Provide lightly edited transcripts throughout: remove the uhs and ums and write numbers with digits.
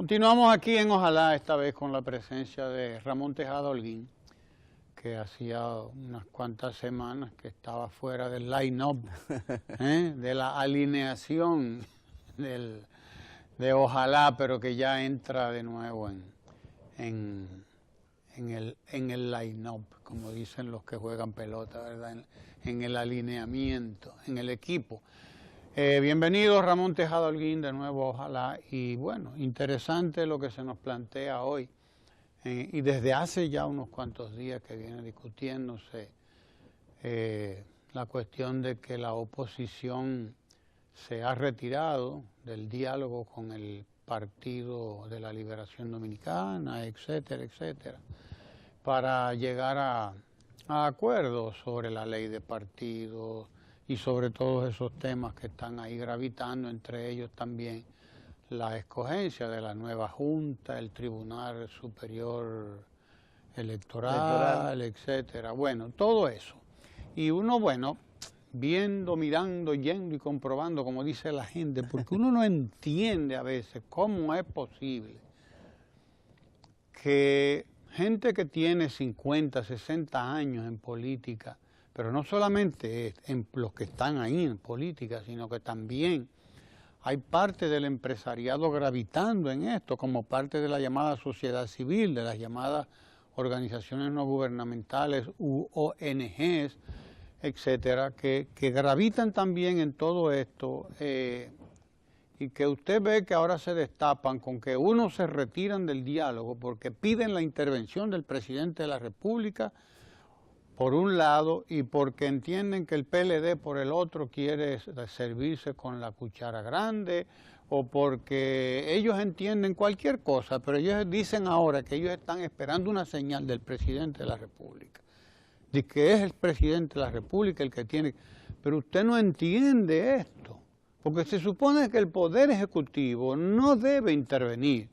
Continuamos aquí en Ojalá, esta vez con la presencia de Ramón Tejada Holguín, que hacía unas cuantas semanas que estaba fuera del line-up, de la alineación de Ojalá, pero que ya entra de nuevo en el line-up, como dicen los que juegan pelota, ¿verdad? En el alineamiento, en el equipo. Bienvenido Ramón Tejada Holguín de nuevo, Ojalá, y bueno, interesante lo que se nos plantea hoy, y desde hace ya unos cuantos días que viene discutiéndose la cuestión de que la oposición se ha retirado del diálogo con el Partido de la Liberación Dominicana, etcétera, etcétera, para llegar a acuerdos sobre la ley de partidos, y sobre todos esos temas que están ahí gravitando, entre ellos también la escogencia de la nueva Junta, el Tribunal Superior Electoral, etcétera. Bueno, todo eso. Y uno, bueno, viendo, mirando, yendo y comprobando, como dice la gente, porque uno no entiende a veces cómo es posible que gente que tiene 50, 60 años en política, pero no solamente en los que están ahí en política, sino que también hay parte del empresariado gravitando en esto, como parte de la llamada sociedad civil, de las llamadas organizaciones no gubernamentales u ONGs, etcétera, que gravitan también en todo esto, y que usted ve que ahora se destapan con que unos se retiran del diálogo porque piden la intervención del presidente de la República, por un lado, y porque entienden que el PLD por el otro quiere servirse con la cuchara grande, o porque ellos entienden cualquier cosa, pero ellos dicen ahora que ellos están esperando una señal del presidente de la República, de que es el presidente de la República el que tiene. Pero usted no entiende esto, porque se supone que el Poder Ejecutivo no debe intervenir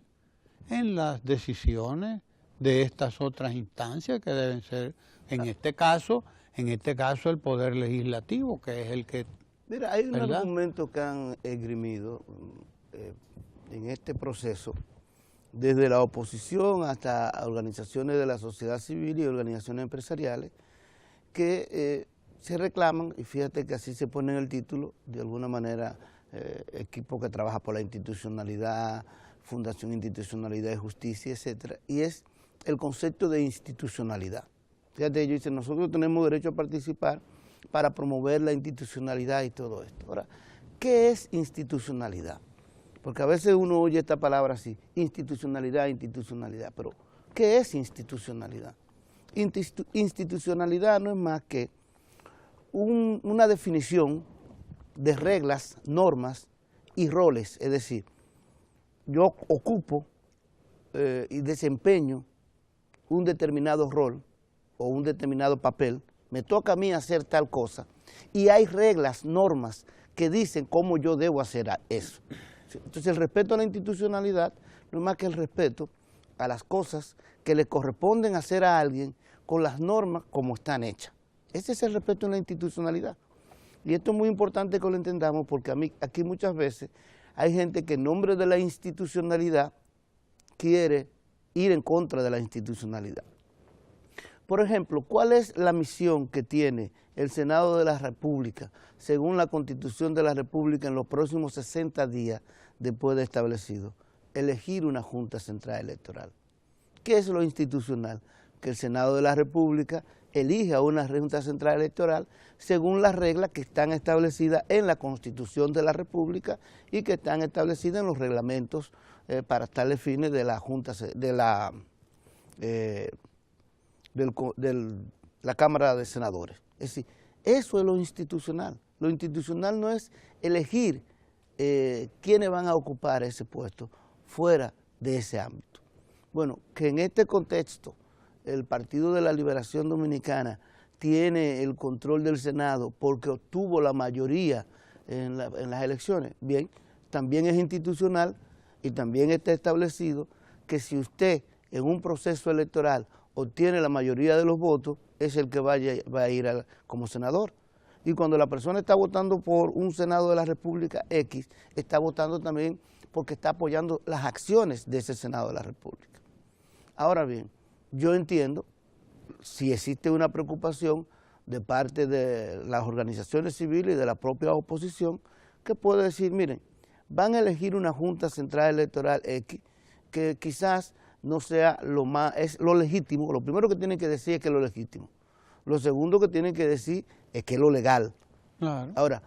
en las decisiones de estas otras instancias que deben ser, en este caso el Poder Legislativo, que es el que... Mira, hay un ¿verdad? argumento que han esgrimido en este proceso, desde la oposición hasta organizaciones de la sociedad civil y organizaciones empresariales, que se reclaman, y fíjate que así se pone en el título, de alguna manera, equipo que trabaja por la institucionalidad, Fundación Institucionalidad y Justicia, etcétera, y es el concepto de institucionalidad. Fíjate, ellos dicen, nosotros tenemos derecho a participar para promover la institucionalidad y todo esto. Ahora, ¿qué es institucionalidad? Porque a veces uno oye esta palabra así, institucionalidad, institucionalidad, pero ¿qué es institucionalidad? Institucionalidad no es más que una definición de reglas, normas y roles, es decir, yo ocupo y desempeño un determinado rol o un determinado papel, me toca a mí hacer tal cosa, y hay reglas, normas que dicen cómo yo debo hacer eso. Entonces el respeto a la institucionalidad no es más que el respeto a las cosas que le corresponden hacer a alguien con las normas como están hechas. Ese es el respeto a la institucionalidad. Y esto es muy importante que lo entendamos porque aquí muchas veces hay gente que en nombre de la institucionalidad quiere ir en contra de la institucionalidad. Por ejemplo, ¿cuál es la misión que tiene el Senado de la República, según la Constitución de la República, en los próximos 60 días después de establecido? Elegir una Junta Central Electoral. ¿Qué es lo institucional? Que el Senado de la República elija una Junta Central Electoral según las reglas que están establecidas en la Constitución de la República y que están establecidas en los reglamentos para tales fines de la Junta de la Cámara de Senadores. Es decir, eso es lo institucional. Lo institucional no es elegir quiénes van a ocupar ese puesto fuera de ese ámbito. Bueno, que en este contexto el Partido de la Liberación Dominicana tiene el control del Senado porque obtuvo la mayoría en las elecciones, bien, también es institucional y también está establecido que si usted en un proceso electoral obtiene la mayoría de los votos, es el que va a ir como senador. Y cuando la persona está votando por un Senado de la República X, está votando también porque está apoyando las acciones de ese Senado de la República. Ahora bien, yo entiendo si existe una preocupación de parte de las organizaciones civiles y de la propia oposición, que puede decir, miren, van a elegir una Junta Central Electoral X, que quizás no sea es lo legítimo. Lo primero que tienen que decir es que es lo legítimo. Lo segundo que tienen que decir es que es lo legal. Claro. Ahora,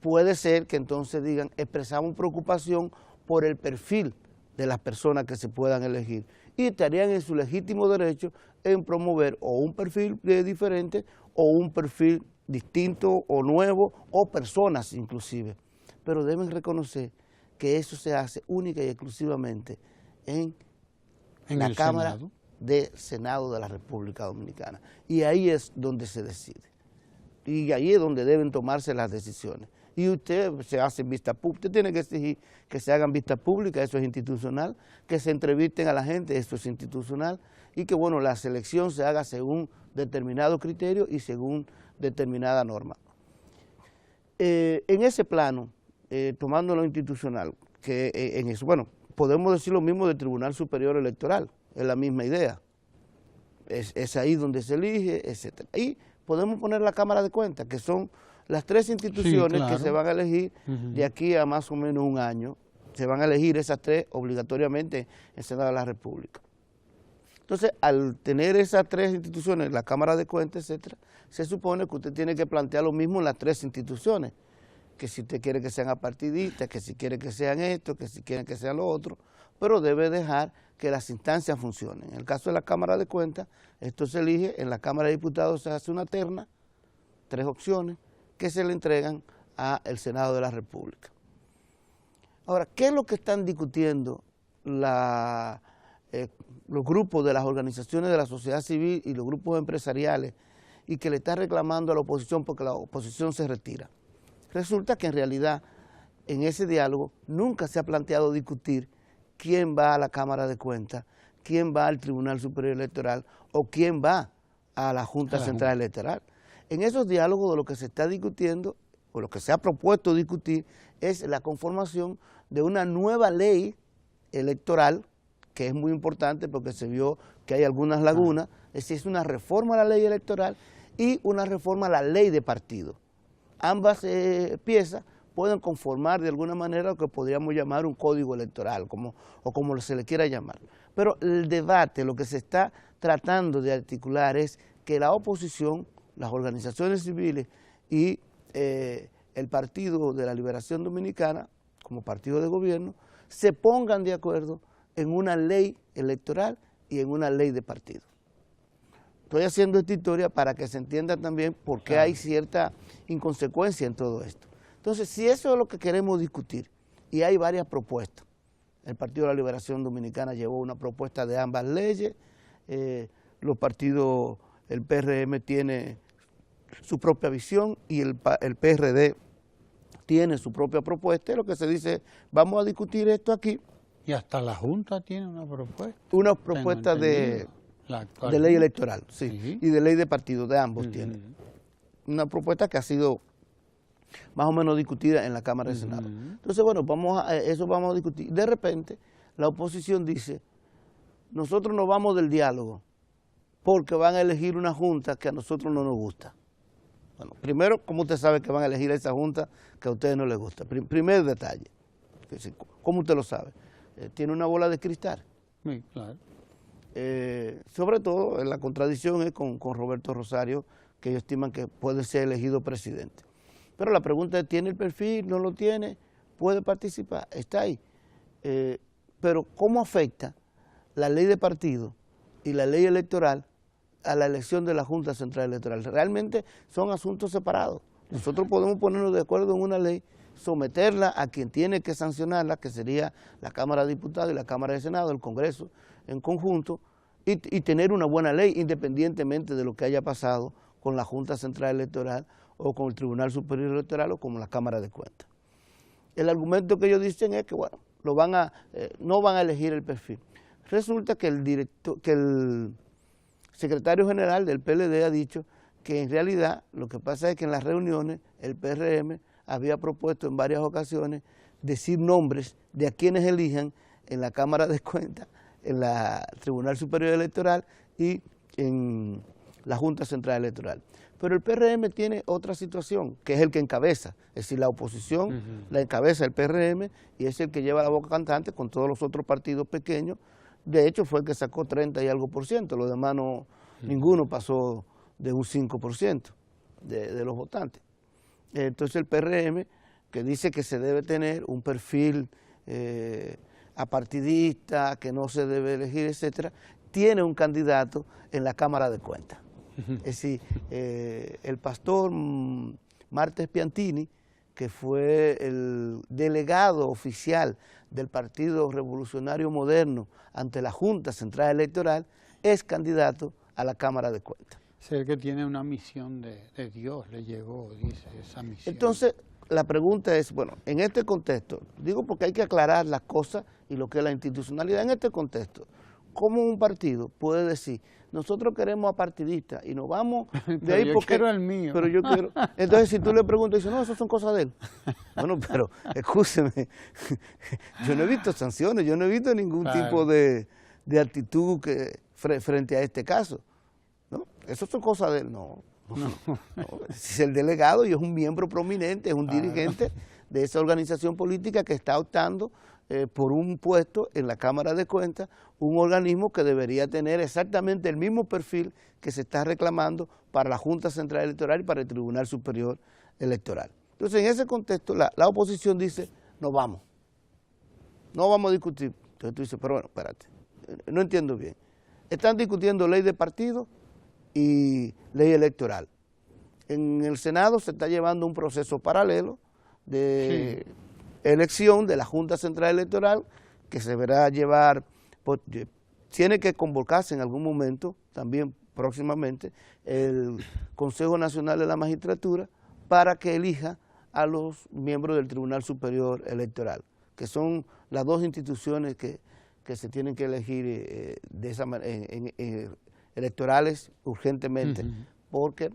puede ser que entonces digan, expresamos preocupación por el perfil de las personas que se puedan elegir y estarían en su legítimo derecho en promover o un perfil diferente o un perfil distinto o nuevo o personas inclusive. Pero deben reconocer que eso se hace única y exclusivamente en la Cámara de Senado de la República Dominicana. Y ahí es donde se decide. Y ahí es donde deben tomarse las decisiones. Y usted se hace vista pública, usted tiene que exigir que se hagan vistas públicas, eso es institucional, que se entrevisten a la gente, eso es institucional, y que bueno, la selección se haga según determinado criterio y según determinada norma. En ese plano, tomando lo institucional, que en eso, bueno, podemos decir lo mismo del Tribunal Superior Electoral, es la misma idea, es ahí donde se elige, etc. Y podemos poner la Cámara de Cuentas, que son las tres instituciones que se van a elegir de aquí a más o menos un año, se van a elegir esas tres obligatoriamente en el Senado de la República. Entonces, al tener esas tres instituciones, la Cámara de Cuentas, etcétera, se supone que usted tiene que plantear lo mismo en las tres instituciones, que si usted quiere que sean apartidistas, que si quiere que sean esto, que si quieren que sean lo otro, pero debe dejar que las instancias funcionen. En el caso de la Cámara de Cuentas, esto se elige, en la Cámara de Diputados se hace una terna, 3 opciones, que se le entregan al Senado de la República. Ahora, ¿qué es lo que están discutiendo los grupos de las organizaciones de la sociedad civil y los grupos empresariales y que le está reclamando a la oposición porque la oposición se retira? Resulta que en realidad en ese diálogo nunca se ha planteado discutir quién va a la Cámara de Cuentas, quién va al Tribunal Superior Electoral o quién va a la Junta Central Electoral. En esos diálogos de lo que se está discutiendo, o lo que se ha propuesto discutir, es la conformación de una nueva ley electoral, que es muy importante porque se vio que hay algunas lagunas, es decir, es una reforma a la ley electoral y una reforma a la ley de partido. Ambas piezas pueden conformar de alguna manera lo que podríamos llamar un código electoral, o como se le quiera llamar. Pero el debate, lo que se está tratando de articular es que la oposición, las organizaciones civiles y el Partido de la Liberación Dominicana, como partido de gobierno, se pongan de acuerdo en una ley electoral y en una ley de partido. Estoy haciendo esta historia para que se entienda también por qué hay cierta inconsecuencia en todo esto. Entonces, si eso es lo que queremos discutir, y hay varias propuestas, el Partido de la Liberación Dominicana llevó una propuesta de ambas leyes, los partidos, el PRM tiene su propia visión y el PRD tiene su propia propuesta, y lo que se dice, vamos a discutir esto aquí. Y hasta la Junta tiene una propuesta. Una propuesta de ley electoral, sí, y de ley de partido, de ambos tienen. Una propuesta que ha sido más o menos discutida en la Cámara de Senado. Entonces, bueno, eso vamos a discutir. De repente, la oposición dice, nosotros nos vamos del diálogo porque van a elegir una junta que a nosotros no nos gusta. Bueno, primero, ¿cómo usted sabe que van a elegir esa junta que a ustedes no les gusta? Primer detalle. ¿Cómo usted lo sabe? Tiene una bola de cristal. Sí, claro. Sobre todo, la contradicción es con Roberto Rosario, que ellos estiman que puede ser elegido presidente. Pero la pregunta es, ¿tiene el perfil? ¿No lo tiene? ¿Puede participar? Está ahí. Pero ¿cómo afecta la ley de partido y la ley electoral a la elección de la Junta Central Electoral? Realmente son asuntos separados. Nosotros podemos ponernos de acuerdo en una ley, someterla a quien tiene que sancionarla, que sería la Cámara de Diputados y la Cámara de Senado, el Congreso en conjunto, y tener una buena ley independientemente de lo que haya pasado con la Junta Central Electoral o con el Tribunal Superior Electoral o con la Cámara de Cuentas. El argumento que ellos dicen es que, bueno, no van a elegir el perfil. Resulta que el secretario general del PLD ha dicho que en realidad lo que pasa es que en las reuniones el PRM había propuesto en varias ocasiones decir nombres de a quienes elijan en la Cámara de Cuentas, en la Tribunal Superior Electoral y en la Junta Central Electoral. Pero el PRM tiene otra situación, que es el que encabeza, es decir, la oposición la encabeza el PRM y es el que lleva la boca cantante con todos los otros partidos pequeños. De hecho, fue el que sacó 30 y algo por ciento, los demás no, ninguno pasó de un 5% de los votantes. Entonces el PRM, que dice que se debe tener un perfil apartidista, que no se debe elegir, etcétera, tiene un candidato en la Cámara de Cuentas. Es decir, el pastor Martes Piantini, que fue el delegado oficial del Partido Revolucionario Moderno ante la Junta Central Electoral, es candidato a la Cámara de Cuentas. Es el que tiene una misión de Dios, le llegó, dice, esa misión. Entonces, la pregunta es, bueno, en este contexto, digo porque hay que aclarar las cosas y lo que es la institucionalidad, en este contexto, ¿cómo un partido puede decir, nosotros queremos a partidistas y nos vamos de ahí porque... quiero el mío. Pero yo quiero... Entonces, si tú le preguntas, dice, no, eso son cosas de él. Bueno, pero, escúcheme, yo no he visto sanciones, yo no he visto ningún tipo de actitud frente a este caso. ¿No? Eso son cosas de él, no. Es el delegado y es un miembro prominente, es un dirigente de esa organización política que está optando por un puesto en la Cámara de Cuentas, un organismo que debería tener exactamente el mismo perfil que se está reclamando para la Junta Central Electoral y para el Tribunal Superior Electoral. Entonces, en ese contexto, la oposición dice, no vamos a discutir. Entonces tú dices, pero bueno, espérate, no entiendo bien. Están discutiendo ley de partido y ley electoral. En el Senado se está llevando un proceso paralelo de elección de la Junta Central Electoral que se verá llevar, tiene que convocarse en algún momento, también próximamente, el Consejo Nacional de la Magistratura para que elija a los miembros del Tribunal Superior Electoral, que son las dos instituciones que se tienen que elegir de esa electorales urgentemente, porque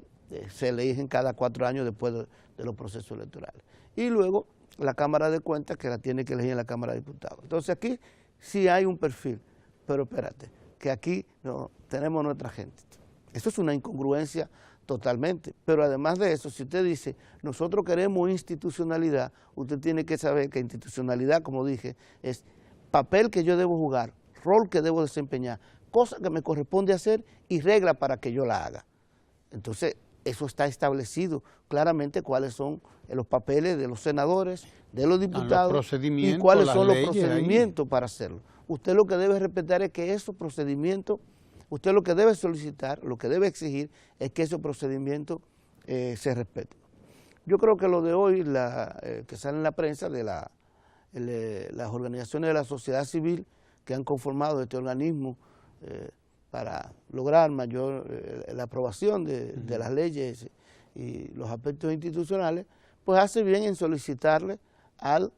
se eligen cada 4 años después de los procesos electorales. Y luego la Cámara de Cuentas, que la tiene que elegir en la Cámara de Diputados. Entonces aquí sí hay un perfil, pero espérate, que aquí no tenemos nuestra gente. Eso es una incongruencia totalmente, pero además de eso, si usted dice, nosotros queremos institucionalidad, usted tiene que saber que institucionalidad, como dije, es papel que yo debo jugar, rol que debo desempeñar, cosa que me corresponde hacer y regla para que yo la haga. Entonces, eso está establecido claramente cuáles son los papeles de los senadores, de los diputados y cuáles son los procedimientos para hacerlo. Usted lo que debe respetar es que esos procedimientos, usted lo que debe solicitar, lo que debe exigir es que esos procedimientos se respeten. Yo creo que lo de hoy, que sale en la prensa de las organizaciones de la sociedad civil que han conformado este organismo para lograr la aprobación de las leyes y los aspectos institucionales, pues hace bien en solicitarle a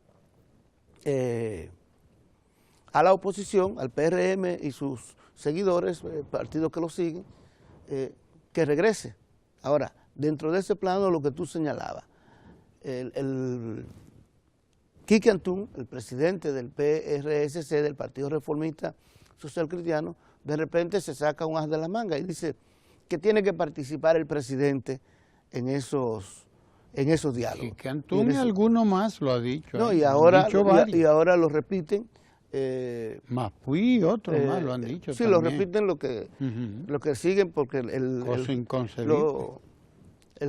la oposición, al PRM y sus seguidores, partidos que lo siguen, que regrese. Ahora, dentro de ese plano, lo que tú señalabas, Quique Antún, el presidente del PRSC, del Partido Reformista Social Cristiano, de repente se saca un as de la manga y dice que tiene que participar el presidente en esos diálogos. Quique Antún y alguno más lo ha dicho. No, y ahora lo repiten. Más fui otros más lo han dicho. Sí, también. Lo repiten lo que siguen porque el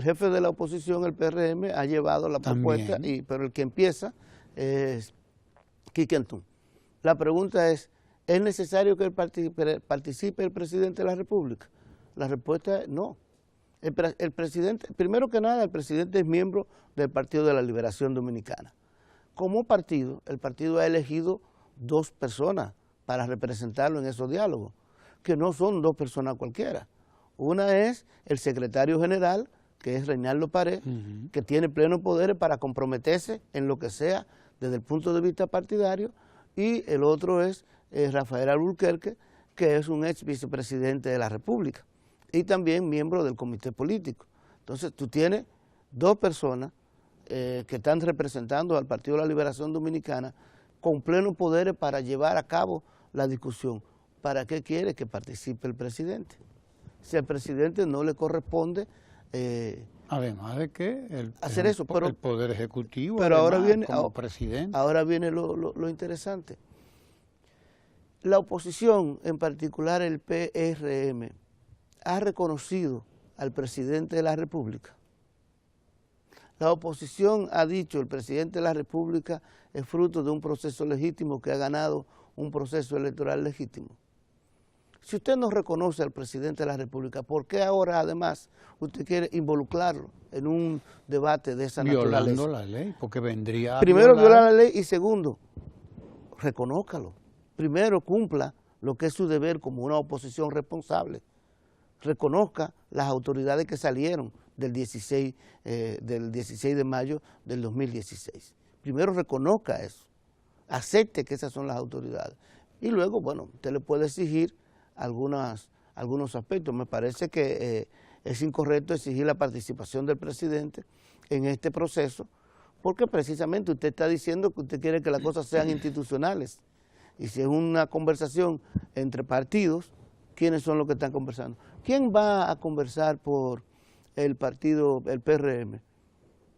jefe de la oposición, el PRM, ha llevado la propuesta, pero el que empieza es Quique Antún. La pregunta es necesario que participe el presidente de la República? La respuesta es no. El presidente, primero que nada, el presidente es miembro del Partido de la Liberación Dominicana. Como partido, el partido ha elegido 2 personas para representarlo en esos diálogos, que no son 2 personas cualquiera. Una es el secretario general, que es Reinaldo Pared, que tiene pleno poder para comprometerse en lo que sea desde el punto de vista partidario, y el otro es Rafael Alburquerque, que es un ex vicepresidente de la República y también miembro del comité político. Entonces tú tienes 2 personas que están representando al Partido de la Liberación Dominicana con plenos poderes para llevar a cabo la discusión. ¿Para qué quiere que participe el presidente? Si al presidente no le corresponde además de que hacer eso, pero el Poder Ejecutivo, pero además, ahora viene, como presidente. Ahora viene lo interesante. La oposición, en particular el PRM, ha reconocido al presidente de la República. La oposición ha dicho, el presidente de la República es fruto de un proceso legítimo que ha ganado un proceso electoral legítimo. Si usted no reconoce al presidente de la República, ¿por qué ahora además usted quiere involucrarlo en un debate de esa naturaleza? Violando la ley, porque vendría a primero violar la ley y segundo, reconózcalo. Primero cumpla lo que es su deber como una oposición responsable. Reconozca las autoridades que salieron del 16 de mayo del 2016. Primero reconozca eso, acepte que esas son las autoridades. Y luego, bueno, usted le puede exigir algunos aspectos. Me parece que es incorrecto exigir la participación del presidente en este proceso, porque precisamente usted está diciendo que usted quiere que las cosas sean institucionales. Y si es una conversación entre partidos, ¿quiénes son los que están conversando? ¿Quién va a conversar por el partido, el PRM?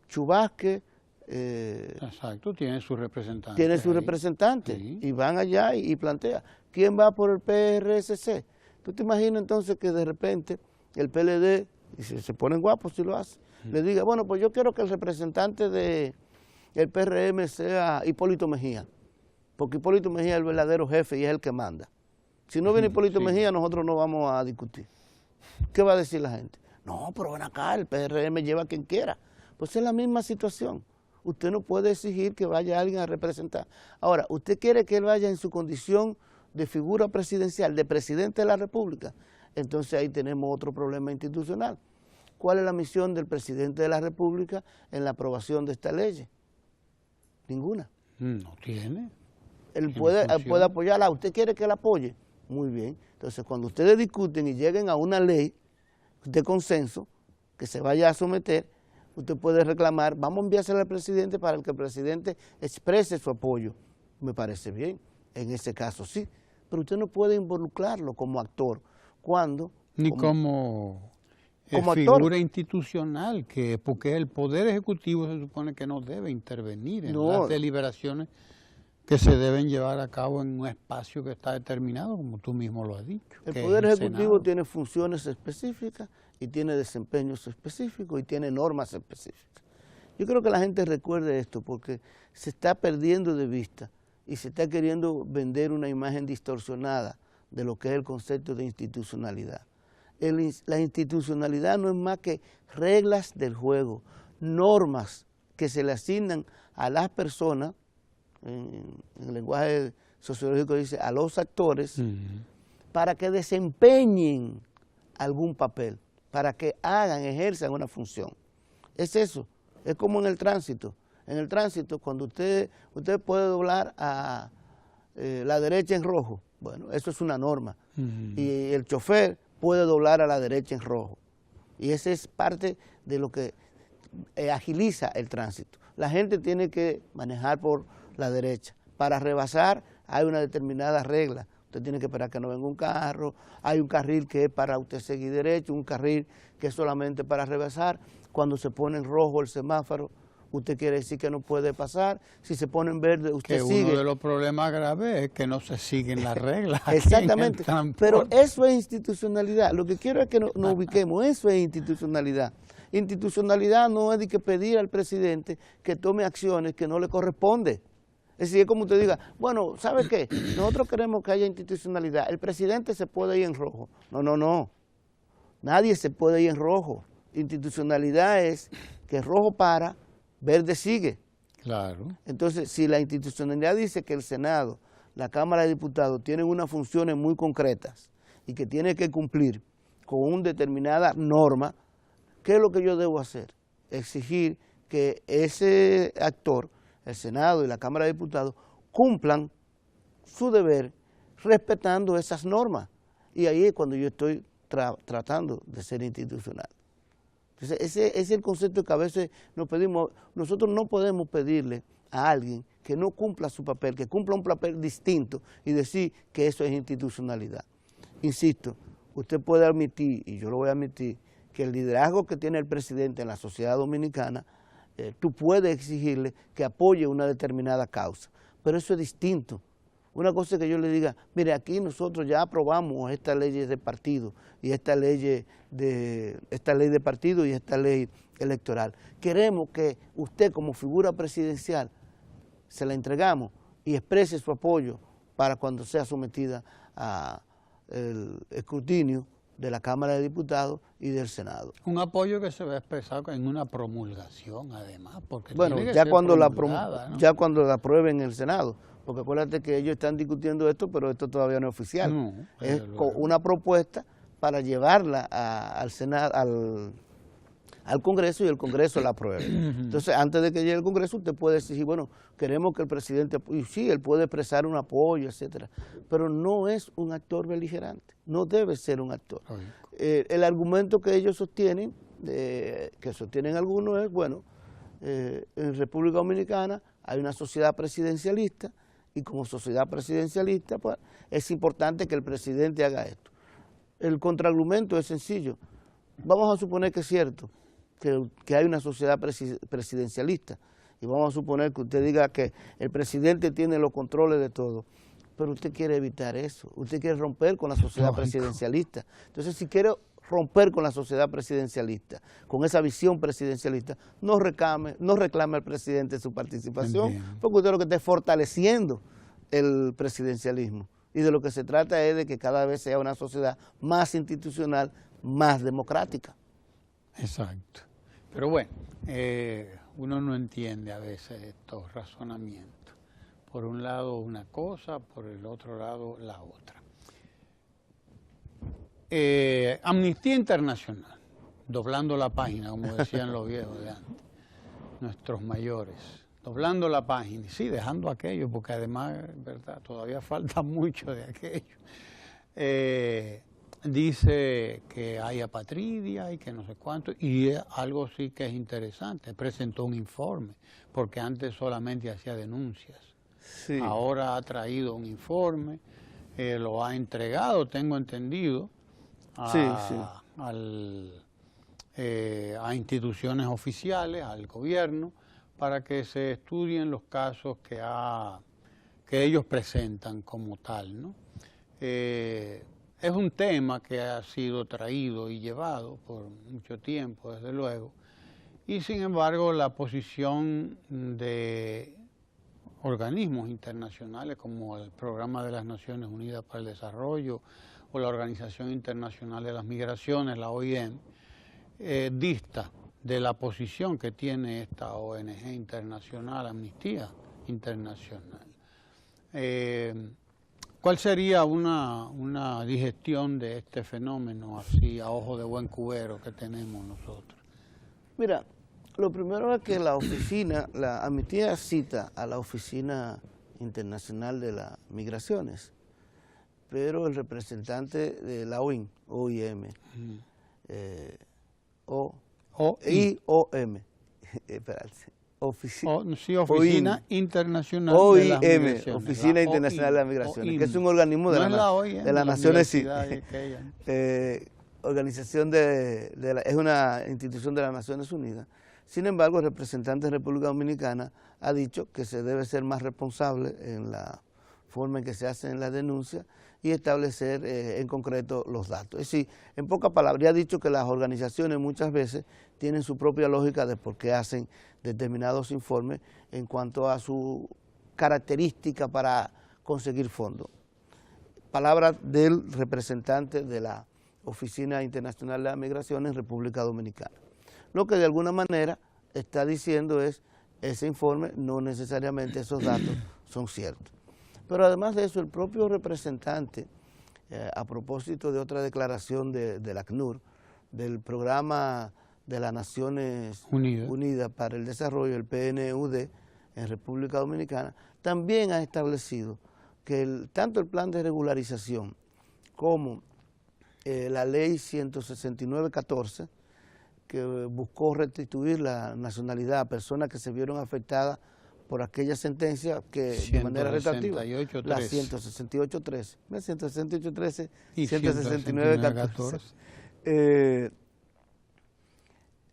Chubasque. Exacto, tiene su representante. Tiene su representante, sí. Y van allá y plantea. ¿Quién va por el PRSC? ¿Tú te imaginas entonces que de repente el PLD, y se ponen guapos si lo hace, le diga, bueno, pues yo quiero que el representante del PRM sea Hipólito Mejía, porque Hipólito Mejía es el verdadero jefe y es el que manda. Si no viene Hipólito Mejía, nosotros no vamos a discutir. ¿Qué va a decir la gente? No, pero ven acá, el PRM lleva a quien quiera. Pues es la misma situación. Usted no puede exigir que vaya alguien a representar. Ahora, ¿usted quiere que él vaya en su condición de figura presidencial, de presidente de la República? Entonces ahí tenemos otro problema institucional. ¿Cuál es la misión del presidente de la República en la aprobación de esta ley? Ninguna. No tiene. Él puede apoyarla. ¿Usted quiere que la apoye? Muy bien. Entonces, cuando ustedes discuten y lleguen a una ley de consenso que se vaya a someter, usted puede reclamar, vamos a enviársela al presidente para que el presidente exprese su apoyo. Me parece bien, en ese caso sí, pero usted no puede involucrarlo como actor, cuando... Ni como figura institucional, porque el Poder Ejecutivo se supone que no debe intervenir en las deliberaciones que se deben llevar a cabo en un espacio que está determinado, como tú mismo lo has dicho. El Poder Ejecutivo tiene funciones específicas y tiene desempeños específicos y tiene normas específicas. Yo creo que la gente recuerde esto porque se está perdiendo de vista y se está queriendo vender una imagen distorsionada de lo que es el concepto de institucionalidad. La institucionalidad no es más que reglas del juego, normas que se le asignan a las personas, en el lenguaje sociológico dice a los actores, para que desempeñen algún papel, para que ejerzan una función. Es eso, es como en el tránsito. En el tránsito, cuando usted puede doblar a la derecha en rojo, bueno, eso es una norma. Y el chofer puede doblar a la derecha en rojo. Y esa es parte de lo que agiliza el tránsito. La gente tiene que manejar por la derecha. Para rebasar hay una determinada regla. Usted tiene que esperar que no venga un carro, hay un carril que es para usted seguir derecho, un carril que es solamente para rebasar. Cuando se pone en rojo el semáforo, usted quiere decir que no puede pasar. Si se pone en verde, usted sigue. Uno de los problemas graves es que no se siguen las reglas. Exactamente, pero eso es institucionalidad. Lo que quiero es que nos ubiquemos, eso es institucionalidad. Institucionalidad no es de que pedir al presidente que tome acciones que no le corresponde. Es decir, es como usted diga, bueno, ¿sabe qué? Nosotros queremos que haya institucionalidad. El presidente se puede ir en rojo. No. Nadie se puede ir en rojo. Institucionalidad es que rojo para, verde sigue. Claro. Entonces, si la institucionalidad dice que el Senado, la Cámara de Diputados tienen unas funciones muy concretas y que tiene que cumplir con una determinada norma, ¿qué es lo que yo debo hacer? Exigir que ese actor, el Senado y la Cámara de Diputados, cumplan su deber respetando esas normas. Y ahí es cuando yo estoy tratando de ser institucional. Entonces, ese es el concepto que a veces nos pedimos. Nosotros no podemos pedirle a alguien que no cumpla su papel, que cumpla un papel distinto y decir que eso es institucionalidad. Insisto, usted puede admitir, y yo lo voy a admitir, que el liderazgo que tiene el presidente en la sociedad dominicana, tú puedes exigirle que apoye una determinada causa, pero eso es distinto. Una cosa es que yo le diga, mire, aquí nosotros ya aprobamos esta ley de partido y esta ley de partido y esta ley electoral. Queremos que usted como figura presidencial se la entregamos y exprese su apoyo para cuando sea sometida al escrutinio de la Cámara de Diputados y del Senado. Un apoyo que se va a expresar en una promulgación, además, porque bueno, tiene que ya ser cuando ¿no? ya cuando la aprueben en el Senado, porque acuérdate que ellos están discutiendo esto, pero esto todavía no es oficial. No, es una propuesta para llevarla al Senado, al Congreso, y el Congreso la apruebe. Entonces, antes de que llegue el Congreso, usted puede decir, bueno, queremos que el presidente, y sí, él puede expresar un apoyo, etcétera, pero no es un actor beligerante, no debe ser un actor. El argumento que ellos sostienen, que sostienen algunos, es, bueno, en República Dominicana hay una sociedad presidencialista, y como sociedad presidencialista, pues, es importante que el presidente haga esto. El contraargumento es sencillo. Vamos a suponer que es cierto, que hay una sociedad presidencialista, y vamos a suponer que usted diga que el presidente tiene los controles de todo, pero usted quiere evitar eso, usted quiere romper con la sociedad presidencialista. Entonces, si quiere romper con la sociedad presidencialista, con esa visión presidencialista, no reclame al presidente su participación, porque usted lo que está es fortaleciendo el presidencialismo. Y de lo que se trata es de que cada vez sea una sociedad más institucional, más democrática. Exacto. Pero bueno, uno no entiende a veces estos razonamientos. Por un lado una cosa, por el otro lado la otra. Amnistía Internacional, doblando la página, como decían los viejos de antes, nuestros mayores, doblando la página, y sí, dejando aquello, porque además, verdad, todavía falta mucho de aquello. Dice que hay apatridia y que no sé cuánto, y algo sí que es interesante, presentó un informe, porque antes solamente hacía denuncias. Sí. Ahora ha traído un informe, lo ha entregado, tengo entendido, a instituciones oficiales, al gobierno, para que se estudien los casos que ellos presentan como tal, ¿no? Es un tema que ha sido traído y llevado por mucho tiempo, desde luego, y sin embargo la posición de organismos internacionales como el Programa de las Naciones Unidas para el Desarrollo o la Organización Internacional de las Migraciones, la OIM, dista de la posición que tiene esta ONG internacional, Amnistía Internacional. ¿Cuál sería una digestión de este fenómeno así a ojo de buen cubero que tenemos nosotros? Mira, lo primero es que la Amnistía cita a la Oficina Internacional de las Migraciones, pero el representante de la OIM, Oficina Internacional de las Migraciones. Oficina Internacional de las Migraciones, que es un organismo de las Naciones Unidas. Es una institución de las Naciones Unidas. Sin embargo, el representante de República Dominicana ha dicho que se debe ser más responsable en la forma en que se hacen las denuncias y establecer en concreto los datos. Es decir, en pocas palabras, ha dicho que las organizaciones muchas veces tienen su propia lógica de por qué hacen determinados informes en cuanto a su característica para conseguir fondos. Palabras del representante de la Oficina Internacional de las Migraciones en República Dominicana. Lo que de alguna manera está diciendo es, ese informe no necesariamente esos datos son ciertos. Pero además de eso, el propio representante, a propósito de otra declaración del ACNUR, del Programa de las Naciones Unidas para el Desarrollo, el PNUD, en República Dominicana, también ha establecido que tanto el plan de regularización como la ley 169-14, que buscó restituir la nacionalidad a personas que se vieron afectadas por aquella sentencia que de manera retroactiva, la 168.13. 168.13 y 169.14.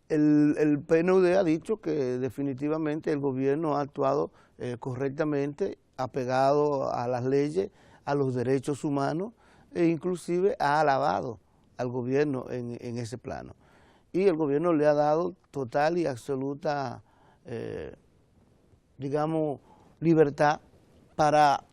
El PNUD ha dicho que definitivamente el gobierno ha actuado correctamente, apegado a las leyes, a los derechos humanos, e inclusive ha alabado al gobierno en ese plano. Y el gobierno le ha dado total y absoluta, digamos, libertad para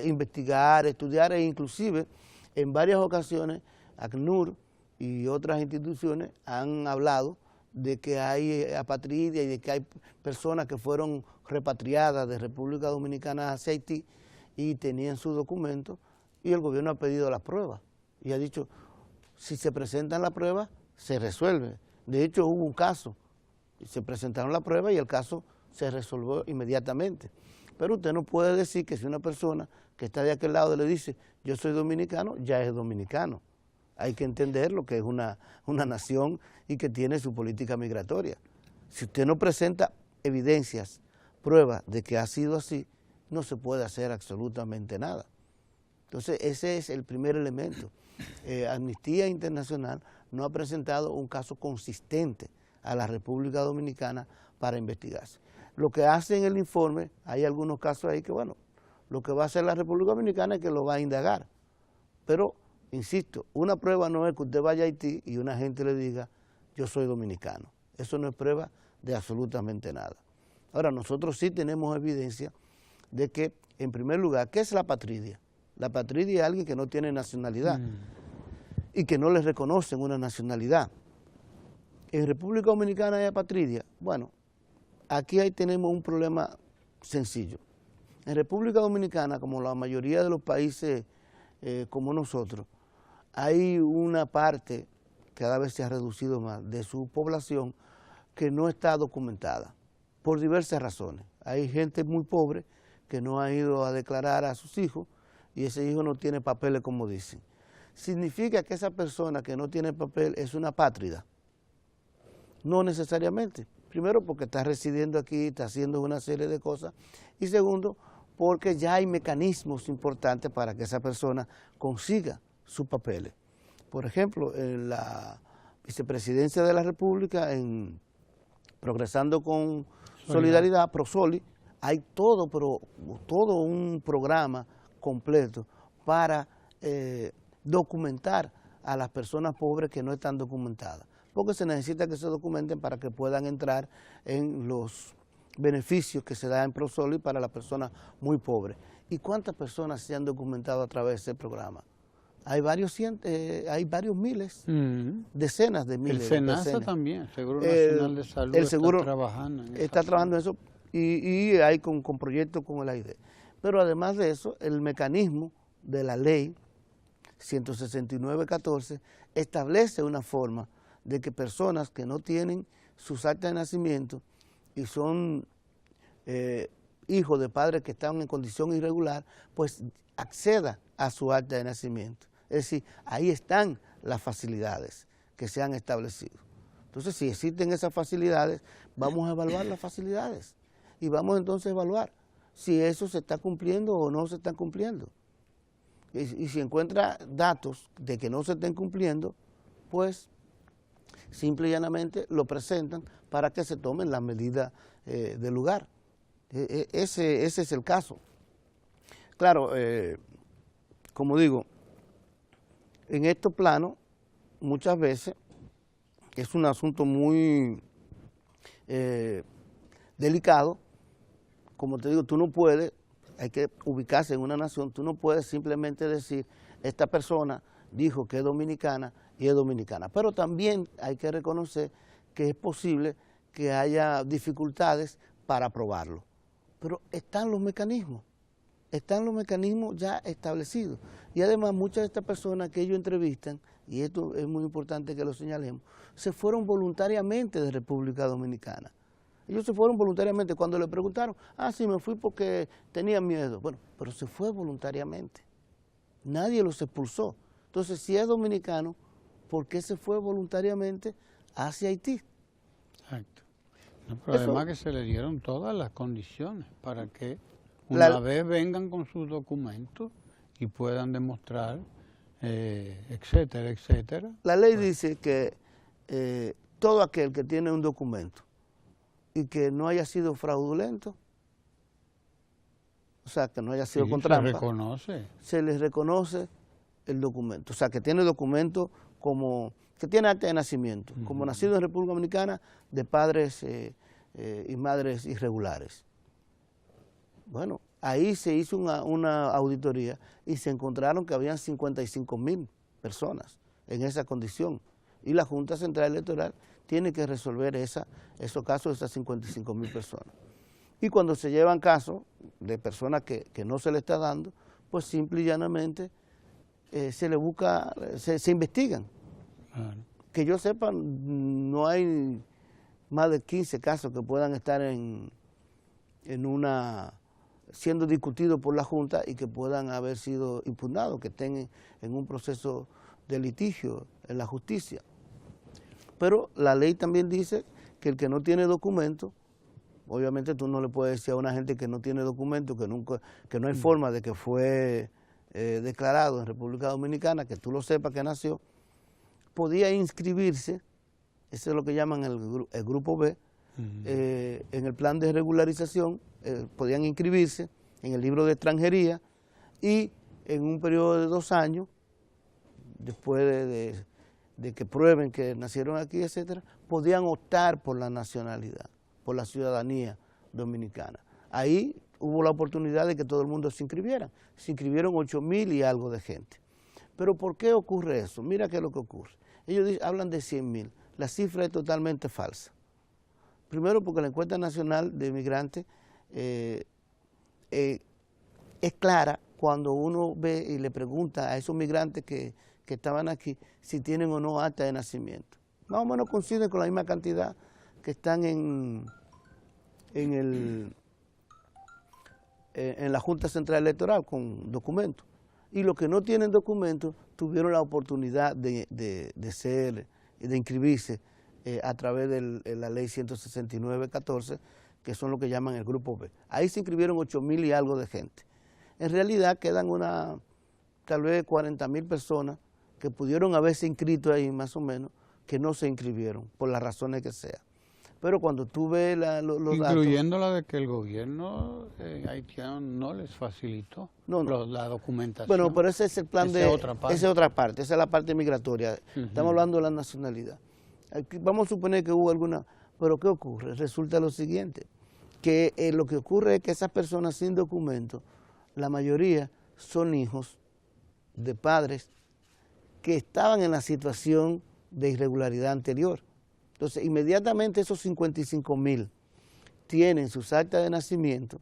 investigar, estudiar, e inclusive en varias ocasiones ACNUR y otras instituciones han hablado de que hay apatridia y de que hay personas que fueron repatriadas de República Dominicana hacia Haití y tenían sus documentos, y el gobierno ha pedido las pruebas y ha dicho, si se presentan las pruebas, se resuelve. De hecho, hubo un caso, se presentaron las pruebas y el caso se resolvió inmediatamente. Pero usted no puede decir que si una persona que está de aquel lado le dice, yo soy dominicano, ya es dominicano. Hay que entender lo que es una nación y que tiene su política migratoria. Si usted no presenta evidencias, pruebas de que ha sido así, no se puede hacer absolutamente nada. Entonces, ese es el primer elemento. Amnistía Internacional no ha presentado un caso consistente a la República Dominicana para investigarse. Lo que hace en el informe, hay algunos casos ahí que, bueno, lo que va a hacer la República Dominicana es que lo va a indagar. Pero, insisto, una prueba no es que usted vaya a Haití y una gente le diga, yo soy dominicano. Eso no es prueba de absolutamente nada. Ahora, nosotros sí tenemos evidencia de que, en primer lugar, ¿qué es la apatridia? La apatridia es alguien que no tiene nacionalidad y que no le reconocen una nacionalidad. En República Dominicana hay apatridia. Bueno, aquí ahí tenemos un problema sencillo. En República Dominicana, como la mayoría de los países como nosotros, hay una parte, cada vez se ha reducido más, de su población que no está documentada, por diversas razones. Hay gente muy pobre que no ha ido a declarar a sus hijos y ese hijo no tiene papeles, como dicen. ¿Significa que esa persona que no tiene papel es una apátrida? No necesariamente. Primero, porque está residiendo aquí, está haciendo una serie de cosas. Y segundo, porque ya hay mecanismos importantes para que esa persona consiga sus papeles. Por ejemplo, en la vicepresidencia de la República, en Progresando con Solidaridad, ProSoli, hay todo un programa completo para documentar a las personas pobres que no están documentadas, porque se necesita que se documenten para que puedan entrar en los beneficios que se dan en ProSoli para las personas muy pobres. ¿Y cuántas personas se han documentado a través de ese programa? Hay varios miles, decenas de miles. El SENASA también, el Seguro Nacional de Salud, está trabajando en eso y hay con proyectos con el AID. Pero además de eso, el mecanismo de la ley 169.14 establece una forma de que personas que no tienen sus actas de nacimiento y son hijos de padres que están en condición irregular, pues acceda a su acta de nacimiento. Es decir, ahí están las facilidades que se han establecido. Entonces, si existen esas facilidades, vamos a evaluar las facilidades y vamos entonces a evaluar si eso se está cumpliendo o no se está cumpliendo. Y si encuentra datos de que no se estén cumpliendo, pues simple y llanamente lo presentan para que se tomen las medidas del lugar. Ese es el caso. Claro, como digo, en estos planos muchas veces es un asunto muy delicado. Como te digo, tú no puedes, hay que ubicarse en una nación, tú no puedes simplemente decir, esta persona dijo que es dominicana y es dominicana. Pero también hay que reconocer que es posible que haya dificultades para probarlo. Pero están los mecanismos ya establecidos. Y además muchas de estas personas que ellos entrevistan, y esto es muy importante que lo señalemos, se fueron voluntariamente de República Dominicana. Ellos se fueron voluntariamente. Cuando le preguntaron, sí, me fui porque tenía miedo. Bueno, pero se fue voluntariamente. Nadie los expulsó. Entonces, si es dominicano, ¿por qué se fue voluntariamente hacia Haití? Exacto. No, pero además que se le dieron todas las condiciones para que una vez vengan con sus documentos y puedan demostrar, etcétera, etcétera. La ley dice que todo aquel que tiene un documento y que no haya sido fraudulento, o sea, que no haya sido con trampa, se les reconoce el documento. O sea, que tiene documento como, que tiene acta de nacimiento, como nacido en República Dominicana de padres y madres irregulares. Bueno, ahí se hizo una auditoría y se encontraron que habían 55,000 personas en esa condición. Y la Junta Central Electoral tiene que resolver esos casos de esas 55,000 personas. Y cuando se llevan casos de personas que no se le está dando, pues simple y llanamente se le busca, se investigan. Que yo sepa, no hay más de 15 casos que puedan estar siendo discutidos por la Junta y que puedan haber sido impugnados, que estén en un proceso de litigio en la justicia. Pero la ley también dice que el que no tiene documento, obviamente tú no le puedes decir a una gente que no tiene documento, que no hay forma de que fue declarado en República Dominicana, que tú lo sepas que nació, podía inscribirse, eso es lo que llaman el Grupo B, en el plan de regularización, podían inscribirse en el libro de extranjería y en un periodo de 2 años, después de que prueben que nacieron aquí, etcétera, podían optar por la nacionalidad, por la ciudadanía dominicana. Ahí hubo la oportunidad de que todo el mundo se inscribiera. Se inscribieron 8,000 y algo de gente. Pero ¿por qué ocurre eso? Mira qué es lo que ocurre. Ellos hablan de 100,000. La cifra es totalmente falsa. Primero porque la encuesta nacional de migrantes es clara cuando uno ve y le pregunta a esos migrantes que estaban aquí si tienen o no acta de nacimiento. Más o menos coincide con la misma cantidad que están en la Junta Central Electoral con documentos. Y los que no tienen documentos tuvieron la oportunidad de inscribirse a través de la ley 169-14, que son lo que llaman el Grupo B. Ahí se inscribieron 8,000 y algo de gente. En realidad quedan tal vez 40,000 personas que pudieron haberse inscrito ahí más o menos, que no se inscribieron, por las razones que sea. Pero cuando tú ves los datos... Incluyendo la de que el gobierno haitiano no les facilitó la documentación. Bueno, pero ese es el plan Esa es otra parte, esa es la parte migratoria. Estamos hablando de la nacionalidad. Aquí, vamos a suponer que hubo alguna... Pero ¿qué ocurre? Resulta lo siguiente, que lo que ocurre es que esas personas sin documento, la mayoría son hijos de padres que estaban en la situación de irregularidad anterior. Entonces, inmediatamente esos 55,000 tienen sus actas de nacimiento,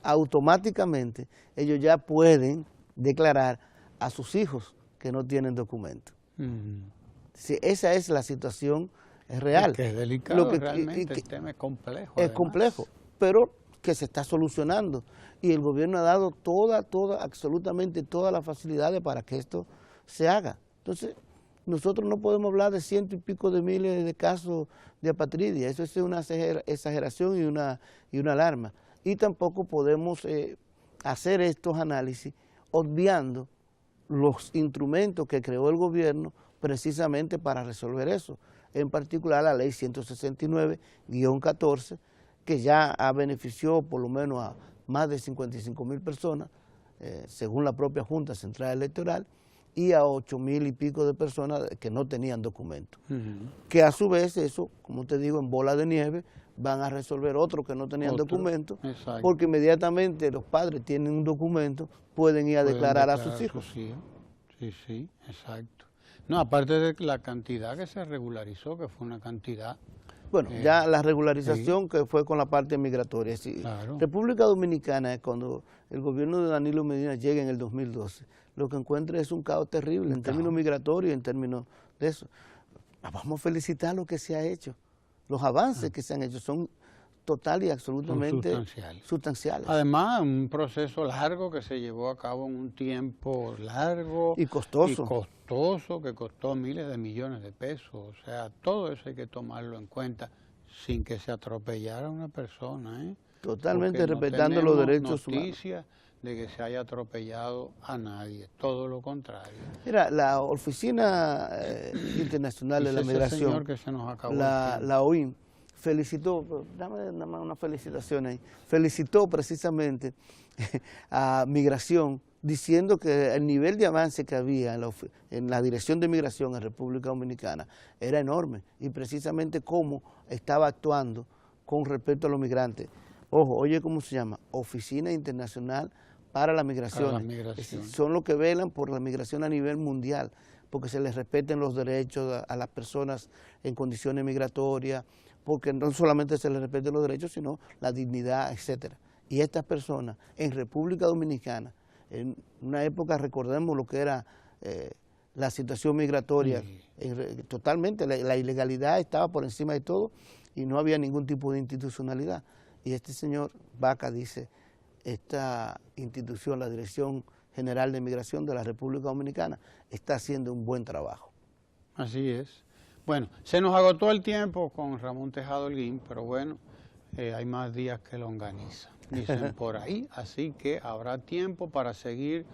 automáticamente ellos ya pueden declarar a sus hijos que no tienen documento. Sí, esa es la situación real. Es que es delicado, realmente el tema es complejo. Es complejo, pero que se está solucionando. Y el gobierno ha dado absolutamente todas las facilidades para que esto se haga. Entonces, nosotros no podemos hablar de 100 y pico de miles de casos de apatridia. Eso es una exageración y una alarma. Y tampoco podemos hacer estos análisis obviando los instrumentos que creó el gobierno precisamente para resolver eso. En particular la ley 169-14, que ya benefició por lo menos a más de 55,000 personas, según la propia Junta Central Electoral, y a 8,000 y pico de personas que no tenían documentos. Que a su vez eso, como te digo, en bola de nieve, van a resolver otros que no tenían documentos, porque inmediatamente los padres tienen un documento, pueden ir a declarar a sus hijos. Sí, exacto. No, aparte de la cantidad que se regularizó, que fue una cantidad... Bueno, ya la regularización que fue con la parte migratoria. Sí. Claro. República Dominicana, cuando el gobierno de Danilo Medina llega en el 2012, lo que encuentra es un caos terrible en términos migratorios, en términos de eso. Vamos a felicitar lo que se ha hecho. Los avances que se han hecho son total y absolutamente sustanciales. Además, un proceso largo que se llevó a cabo en un tiempo largo y costoso, que costó miles de millones de pesos. O sea, todo eso hay que tomarlo en cuenta sin que se atropellara a una persona, ¿eh? Totalmente Porque no respetando los tenemos derechos humanos. noticia de que se haya atropellado a nadie, todo lo contrario. Mira, la Oficina Internacional de la Dice ese Migración, señor que se nos acabó el tiempo. la OIM, felicitó, dame nada más una felicitación ahí, felicitó precisamente a Migración, diciendo que el nivel de avance que había en la Dirección de Migración en República Dominicana era enorme, y precisamente cómo estaba actuando con respecto a los migrantes. Ojo, oye, ¿cómo se llama? Oficina Internacional para la Migración. Es decir, son los que velan por la migración a nivel mundial, porque se les respeten los derechos a las personas en condiciones migratorias, porque no solamente se les respeten los derechos, sino la dignidad, etcétera. Y estas personas en República Dominicana, en una época, recordemos lo que era la situación migratoria, totalmente, la ilegalidad estaba por encima de todo y no había ningún tipo de institucionalidad. Y este señor Baca dice, esta institución, la Dirección General de Migración de la República Dominicana, está haciendo un buen trabajo. Así es. Bueno, se nos agotó el tiempo con Ramón Tejado Holguín, pero bueno, hay más días que longaniza, dicen por ahí, así que habrá tiempo para seguir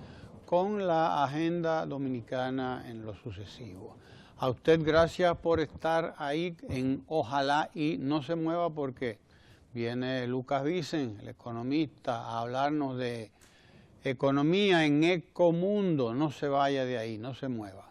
con la agenda dominicana en lo sucesivo. A usted gracias por estar ahí en Ojalá y no se mueva, porque viene Lucas Vicen, el economista, a hablarnos de economía en Ecomundo. No se vaya de ahí, no se mueva.